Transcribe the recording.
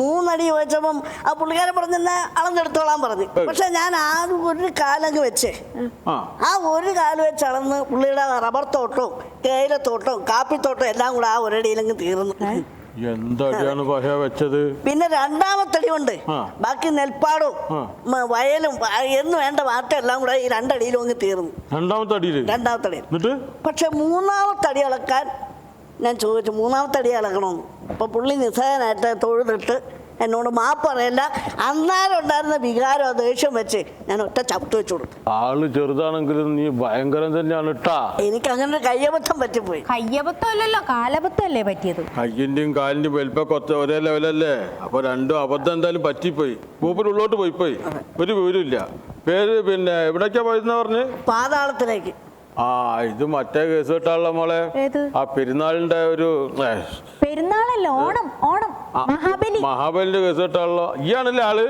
3 അടി ചോദിച്ചപ്പം ആ പുള്ളിക്കാരൻ പറഞ്ഞെന്നാ അളന്നെടുത്തോളാൻ പറഞ്ഞു. പക്ഷെ ഞാൻ ആ ഒരു കാലങ്ങ് വെച്ച് ആ ഒരു കാല് വെച്ച് അളന്ന് പുള്ളിയുടെ റബ്ബർ തോട്ടവും തേയിലത്തോട്ടവും കാപ്പിത്തോട്ടവും എല്ലാം കൂടെ ആ ഒരടിയിലങ്ങ് തീർന്നു. എന്താണ് വെച്ചത്? പിന്നെ 2ാമത്തെ അടി കൊണ്ട് ബാക്കി നെൽപ്പാടും വയലും എന്ന് വേണ്ട വാർത്ത എല്ലാം കൂടെ ഈ 2 അടിയിലും അങ്ങ് തീർന്നു. 2ാമത്തെ അടിയിൽ. പക്ഷെ 3ാമത്തെ അടി അളക്കാൻ ഞാൻ ചോദിച്ചു, 3ാമത്തെ അടി അളക്കണമെന്ന്. അപ്പൊ പുള്ളി നിസ്സഹനായിട്ട് തൊഴുതിട്ട് എന്നോട് മാപ്പ് പറയല്ല. അന്നേരം ഉണ്ടായിരുന്ന വികാരം ദേഷ്യം വെച്ച് ഞാൻ ഒറ്റ ചവിട്ട് വെച്ചു കൊടുത്തു. ആള് ചെറുതാണെങ്കിലും നീ ഭയങ്കരം തന്നെയാണ് ഇട്ടാ. എനിക്ക് അങ്ങനെ ഒരു കയ്യബദ്ധം പറ്റിപ്പോയി. കയ്യബദ്ധം അല്ലല്ലോ, കാലബദ്ധല്ലേ പറ്റിയത്. കയ്യിന്റെയും കാലിന്റെയും വലിപ്പൊക്കെ ഒരേ ലെവലല്ലേ. അപ്പൊ 2 അബദ്ധം എന്തായാലും പറ്റിപ്പോയി. മൂപ്പര് ഉള്ളോട്ട് പോയി ഒരു വിവരമില്ല. പേര് പിന്നെ എവിടേക്കാ പോയെന്ന് പറഞ്ഞ്? പാതാളത്തിലേക്ക്. ഇത് മറ്റേ കേസ് കേട്ടാണല്ലോ മോളെ. ആ പെരുന്നാളിന്റെ ഒരു പെരുന്നാളല്ല, ഓണം. മഹാബലി. മഹാബലിന്റെ കേസ് കേട്ടാണല്ലോ. ഇയാണല്ലേ ആള്?